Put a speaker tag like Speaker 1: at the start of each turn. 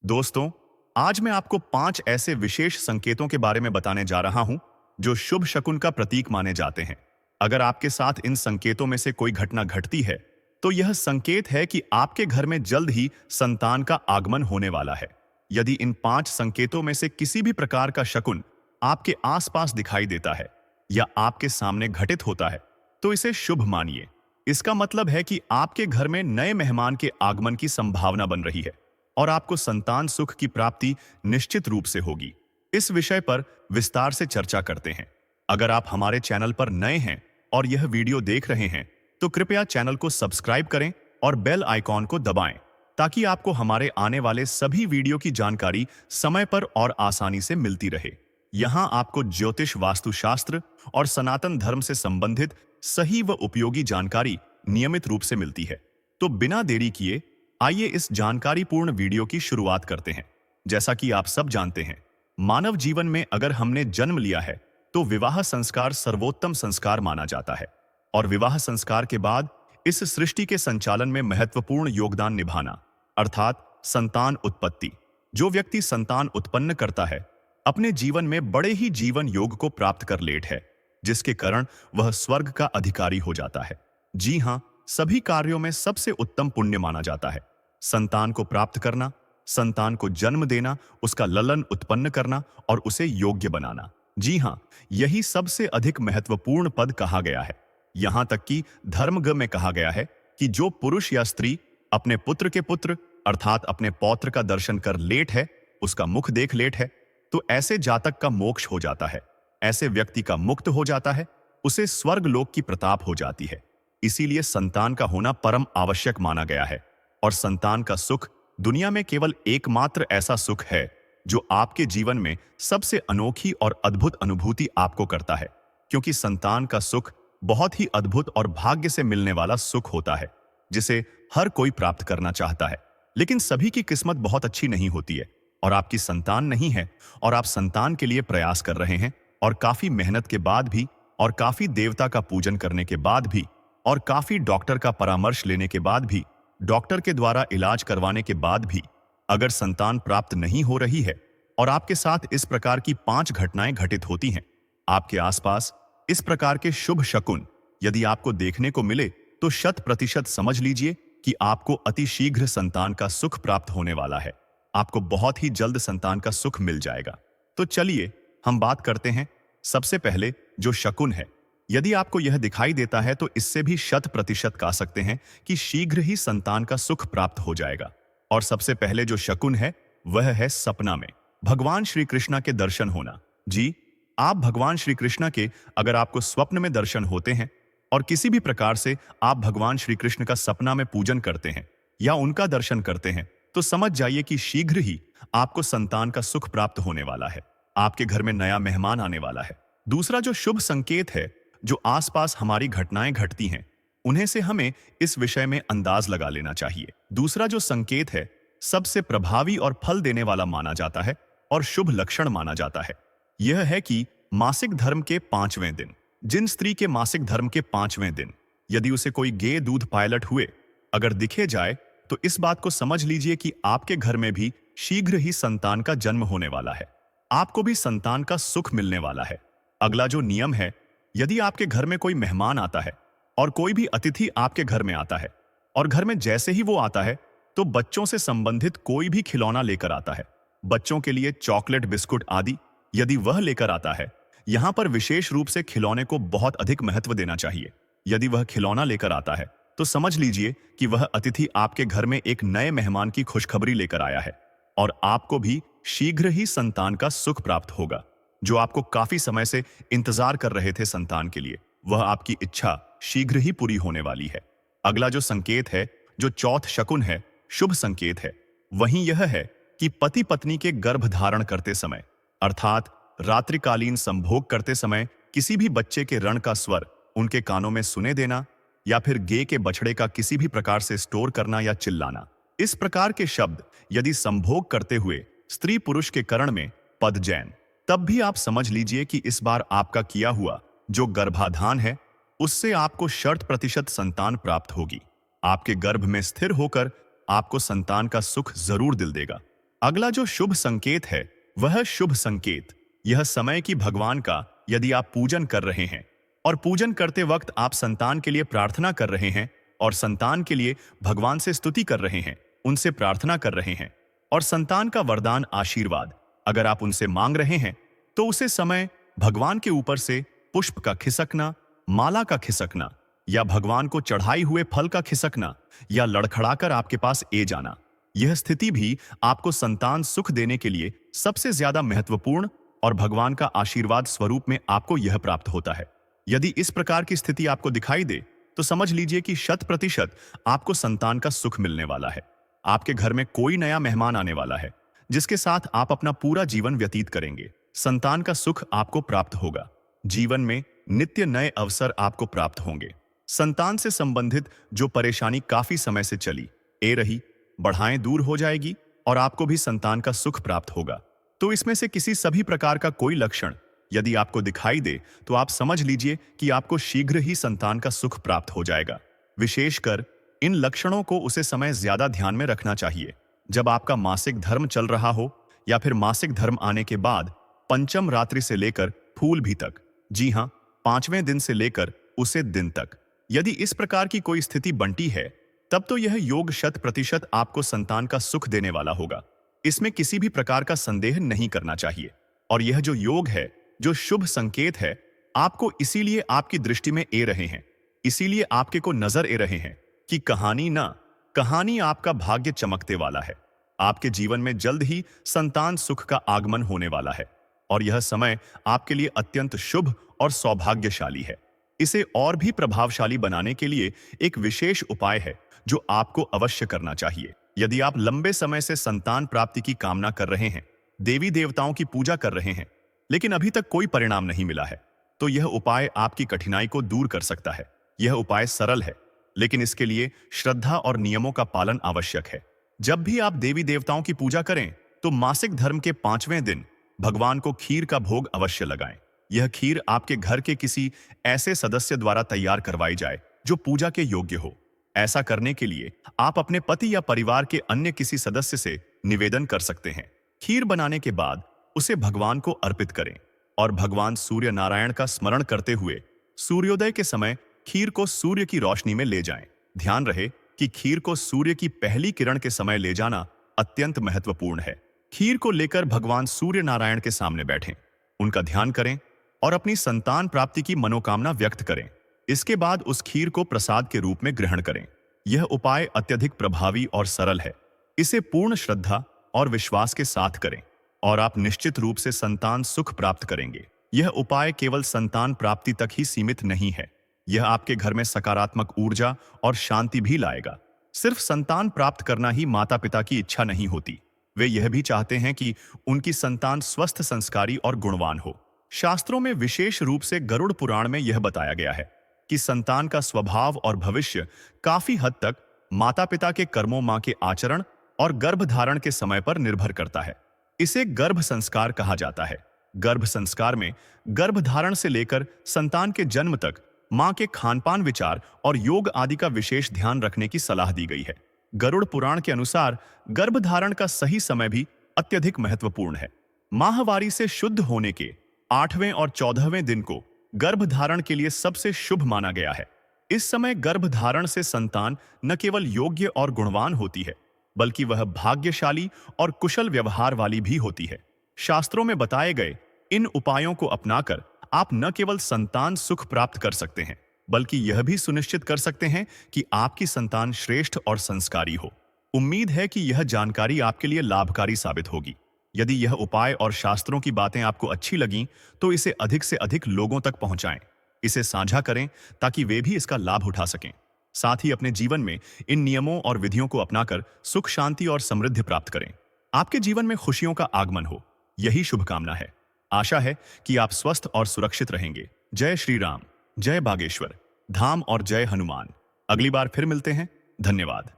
Speaker 1: दोस्तों, आज मैं आपको 5 ऐसे विशेष संकेतों के बारे में बताने जा रहा हूं जो शुभ शकुन का प्रतीक माने जाते हैं। अगर आपके साथ इन संकेतों में से कोई घटना घटती है, तो यह संकेत है कि आपके घर में जल्द ही संतान का आगमन होने वाला है। यदि इन 5 संकेतों में से किसी भी प्रकार का शकुन आपके आसपास दिखाई देता है या आपके सामने घटित होता है, तो इसे शुभ मानिए। इसका मतलब है कि आपके घर में नए मेहमान के आगमन की संभावना बन रही है और आपको संतान सुख की प्राप्ति निश्चित रूप से होगी। इस विषय पर विस्तार से चर्चा करते हैं। अगर आप हमारे चैनल पर नए हैं और यह वीडियो देख रहे हैं, तो कृपया चैनल को सब्सक्राइब करें और बेल आइकॉन को दबाएं, ताकि आपको हमारे आने वाले सभी वीडियो की जानकारी समय पर और आसानी से मिलती रहे। यहाँ आपको ज्योतिष, वास्तुशास्त्र और सनातन धर्म से संबंधित सही व उपयोगी जानकारी नियमित रूप से मिलती है। तो बिना देरी किए आइए इस जानकारीपूर्ण वीडियो की शुरुआत करते हैं। जैसा कि आप सब जानते हैं, मानव जीवन में अगर हमने जन्म लिया है, तो विवाह संस्कार सर्वोत्तम संस्कार माना जाता है और विवाह संस्कार के बाद इस सृष्टि के संचालन में महत्वपूर्ण योगदान निभाना, अर्थात संतान उत्पत्ति। जो व्यक्ति संतान उत्पन्न करता है, अपने जीवन में बड़े ही जीवन योग को प्राप्त कर लेट है, जिसके कारण वह स्वर्ग का अधिकारी हो जाता है। जी हाँ, सभी कार्यों में सबसे उत्तम पुण्य माना जाता है संतान को प्राप्त करना, संतान को जन्म देना, उसका ललन उत्पन्न करना और उसे योग्य बनाना। जी हाँ, यही सबसे अधिक महत्वपूर्ण पद कहा गया है। यहां तक कि धर्मग्रंथ में कहा गया है कि जो पुरुष या स्त्री अपने पुत्र के पुत्र अर्थात अपने पौत्र का दर्शन कर लेट है, उसका मुख देख लेट है, तो ऐसे जातक का मोक्ष हो जाता है, ऐसे व्यक्ति का मुक्त हो जाता है, उसे स्वर्ग लोक की प्रताप हो जाती है। इसीलिए संतान का होना परम आवश्यक माना गया है और संतान का सुख दुनिया में केवल एकमात्र ऐसा सुख है जो आपके जीवन में सबसे अनोखी और अद्भुत अनुभूति आपको करता है, क्योंकि संतान का सुख बहुत ही अद्भुत और भाग्य से मिलने वाला सुख होता है, जिसे हर कोई प्राप्त करना चाहता है। लेकिन सभी की किस्मत बहुत अच्छी नहीं होती है और आपकी संतान नहीं है और आप संतान के लिए प्रयास कर रहे हैं और काफी मेहनत के बाद भी और काफी देवता का पूजन करने के बाद भी और काफी डॉक्टर का परामर्श लेने के बाद भी, डॉक्टर के द्वारा इलाज करवाने के बाद भी अगर संतान प्राप्त नहीं हो रही है और आपके साथ इस प्रकार की 5 घटनाएं घटित होती हैं, आपके आसपास इस प्रकार के शुभ शकुन यदि आपको देखने को मिले, तो 100% समझ लीजिए कि आपको अति शीघ्र संतान का सुख प्राप्त होने वाला है। आपको बहुत ही जल्द संतान का सुख मिल जाएगा। तो चलिए हम बात करते हैं। सबसे पहले जो शकुन है, यदि आपको यह दिखाई देता है, तो इससे भी 100% कह सकते हैं कि शीघ्र ही संतान का सुख प्राप्त हो जाएगा। और सबसे पहले जो शकुन है, वह है सपना में भगवान श्री कृष्ण के दर्शन होना। जी, आप भगवान श्री कृष्ण के अगर आपको स्वप्न में दर्शन होते हैं और किसी भी प्रकार से आप भगवान श्री कृष्ण का सपना में पूजन करते हैं या उनका दर्शन करते हैं, तो समझ जाइए कि शीघ्र ही आपको संतान का सुख प्राप्त होने वाला है। आपके घर में नया मेहमान आने वाला है। दूसरा जो शुभ संकेत है, जो आसपास हमारी घटनाएं घटती हैं, उन्हें से हमें इस विषय में अंदाज लगा लेना चाहिए। दूसरा जो संकेत है, सबसे प्रभावी और फल देने वाला माना जाता है और शुभ लक्षण माना जाता है। यह है कि मासिक धर्म के 5वें दिन, जिन स्त्री के मासिक धर्म के 5वें दिन यदि उसे कोई गे दूध पायलट हुए अगर दिखे जाए, तो इस बात को समझ लीजिए कि आपके घर में भी शीघ्र ही संतान का जन्म होने वाला है। आपको भी संतान का सुख मिलने वाला है। अगला जो नियम है, यदि आपके घर में कोई मेहमान आता है और कोई भी अतिथि आपके घर में आता है और घर में जैसे ही वो आता है, तो बच्चों से संबंधित कोई भी खिलौना लेकर आता है, बच्चों के लिए चॉकलेट, बिस्कुट आदि यदि वह लेकर आता है, यहां पर विशेष रूप से खिलौने को बहुत अधिक महत्व देना चाहिए। यदि वह खिलौना लेकर आता है, तो समझ लीजिए कि वह अतिथि आपके घर में एक नए मेहमान की खुशखबरी लेकर आया है और आपको भी शीघ्र ही संतान का सुख प्राप्त होगा। जो आपको काफी समय से इंतजार कर रहे थे संतान के लिए, वह आपकी इच्छा शीघ्र ही पूरी होने वाली है। अगला जो संकेत है, जो चौथ शकुन है, शुभ संकेत है, वहीं यह है कि पति पत्नी के गर्भ धारण करते समय अर्थात रात्रिकालीन संभोग करते समय किसी भी बच्चे के रण का स्वर उनके कानों में सुने देना या फिर गे के बछड़े का किसी भी प्रकार से स्टोर करना या चिल्लाना। इस प्रकार के शब्द यदि संभोग करते हुए स्त्री पुरुष के कर्ण में पद जैन, तब भी आप समझ लीजिए कि इस बार आपका किया हुआ जो गर्भाधान है, उससे आपको 100% संतान प्राप्त होगी। आपके गर्भ में स्थिर होकर आपको संतान का सुख जरूर दिल देगा। अगला जो शुभ संकेत है वह शुभ संकेत। यह समय की भगवान का यदि आप पूजन कर रहे हैं और पूजन करते वक्त आप संतान के लिए प्रार्थना कर रहे हैं और संतान के लिए भगवान से स्तुति कर रहे हैं, उनसे प्रार्थना कर रहे हैं और संतान का वरदान आशीर्वाद अगर आप उनसे मांग रहे हैं, तो उसे समय भगवान के ऊपर से पुष्प का खिसकना, माला का खिसकना या भगवान को चढ़ाई हुए फल का खिसकना या लड़खड़ाकर आपके पास ए जाना, यह स्थिति भी आपको संतान सुख देने के लिए सबसे ज्यादा महत्वपूर्ण और भगवान का आशीर्वाद स्वरूप में आपको यह प्राप्त होता है। यदि इस प्रकार की स्थिति आपको दिखाई दे तो समझ लीजिए कि 100% आपको संतान का सुख मिलने वाला है। आपके घर में कोई नया मेहमान आने वाला है जिसके साथ आप अपना पूरा जीवन व्यतीत करेंगे। संतान का सुख आपको प्राप्त होगा। जीवन में नित्य नए अवसर आपको प्राप्त होंगे। संतान से संबंधित जो परेशानी काफी समय से चली ए रही, बढ़ाएं दूर हो जाएगी और आपको भी संतान का सुख प्राप्त होगा। तो इसमें से किसी सभी प्रकार का कोई लक्षण यदि आपको दिखाई दे तो आप समझ लीजिए कि आपको शीघ्र ही संतान का सुख प्राप्त हो जाएगा। विशेषकर इन लक्षणों को उसे समय ज्यादा ध्यान में रखना चाहिए जब आपका मासिक धर्म चल रहा हो या फिर मासिक धर्म आने के बाद पंचम रात्रि से लेकर फूल भी तक। जी हाँ, 5वें दिन से लेकर उसे दिन तक यदि इस प्रकार की कोई स्थिति बनती है तब तो यह योग 100% आपको संतान का सुख देने वाला होगा। इसमें किसी भी प्रकार का संदेह नहीं करना चाहिए। और यह जो योग है, जो शुभ संकेत है, आपको इसीलिए आपकी दृष्टि में ए रहे हैं, इसीलिए आपके को नजर ए रहे हैं कि कहानी आपका भाग्य चमकते वाला है। आपके जीवन में जल्द ही संतान सुख का आगमन होने वाला है और यह समय आपके लिए अत्यंत शुभ और सौभाग्यशाली है। इसे और भी प्रभावशाली बनाने के लिए एक विशेष उपाय है जो आपको अवश्य करना चाहिए। यदि आप लंबे समय से संतान प्राप्ति की कामना कर रहे हैं, देवी देवताओं की पूजा कर रहे हैं, लेकिन अभी तक कोई परिणाम नहीं मिला है, तो यह उपाय आपकी कठिनाई को दूर कर सकता है। यह उपाय सरल है, लेकिन इसके लिए श्रद्धा और नियमों का पालन आवश्यक है। जब भी आप देवी देवताओं की पूजा करें तो मासिक धर्म के 5वें दिन भगवान को खीर का भोग अवश्य लगाएं। यह खीर आपके घर के किसी ऐसे सदस्य द्वारा तैयार करवाई जाए जो पूजा के योग्य हो। ऐसा करने के लिए आप अपने पति या परिवार के अन्य किसी सदस्य से निवेदन कर सकते हैं। खीर बनाने के बाद उसे भगवान को अर्पित करें और भगवान सूर्य नारायण का स्मरण करते हुए सूर्योदय के समय खीर को सूर्य की रोशनी में ले जाएं। ध्यान रहे कि खीर को सूर्य की पहली किरण के समय ले जाना अत्यंत महत्वपूर्ण है। खीर को लेकर भगवान सूर्य नारायण के सामने बैठें, उनका ध्यान करें और अपनी संतान प्राप्ति की मनोकामना व्यक्त करें। इसके बाद उस खीर को प्रसाद के रूप में ग्रहण करें। यह उपाय अत्यधिक प्रभावी और सरल है। इसे पूर्ण श्रद्धा और विश्वास के साथ करें और आप निश्चित रूप से संतान सुख प्राप्त करेंगे। यह उपाय केवल संतान प्राप्ति तक ही सीमित नहीं है, यह आपके घर में सकारात्मक ऊर्जा और शांति भी लाएगा। सिर्फ संतान प्राप्त करना ही माता पिता की इच्छा नहीं होती, वे यह भी चाहते हैं कि उनकी संतान स्वस्थ, संस्कारी और गुणवान हो। शास्त्रों में विशेष रूप से गरुड़ पुराण में यह बताया गया है कि संतान का स्वभाव और भविष्य काफी हद तक माता पिता के कर्मों, मां के आचरण और गर्भधारण के समय पर निर्भर करता है। इसे गर्भ संस्कार कहा जाता है। गर्भ संस्कार में गर्भधारण से लेकर संतान के जन्म तक मां के खानपान, विचार और योग आदि का विशेष ध्यान रखने की सलाह दी गई है। गरुड़ पुराण के अनुसार गर्भधारण का सही समय भी अत्यधिक महत्वपूर्ण है। माहवारी से शुद्ध होने के 8वें और 14वें दिन को गर्भधारण के लिए सबसे शुभ माना गया है। इस समय गर्भधारण से संतान न केवल योग्य और गुणवान होती है, बल्कि वह भाग्यशाली और कुशल व्यवहार वाली भी होती है। शास्त्रों में बताए गए इन उपायों को अपनाकर आप न केवल संतान सुख प्राप्त कर सकते हैं, बल्कि यह भी सुनिश्चित कर सकते हैं कि आपकी संतान श्रेष्ठ और संस्कारी हो। उम्मीद है कि यह जानकारी आपके लिए लाभकारी साबित होगी। यदि यह उपाय और शास्त्रों की बातें आपको अच्छी लगीं, तो इसे अधिक से अधिक लोगों तक पहुंचाएं। इसे साझा करें ताकि वे भी इसका लाभ उठा सकें। साथ ही अपने जीवन में इन नियमों और विधियों को अपनाकर सुख, शांति और समृद्धि प्राप्त करें। आपके जीवन में खुशियों का आगमन हो, यही शुभकामना है। आशा है कि आप स्वस्थ और सुरक्षित रहेंगे। जय श्री राम, जय बागेश्वर धाम और जय हनुमान। अगली बार फिर मिलते हैं। धन्यवाद।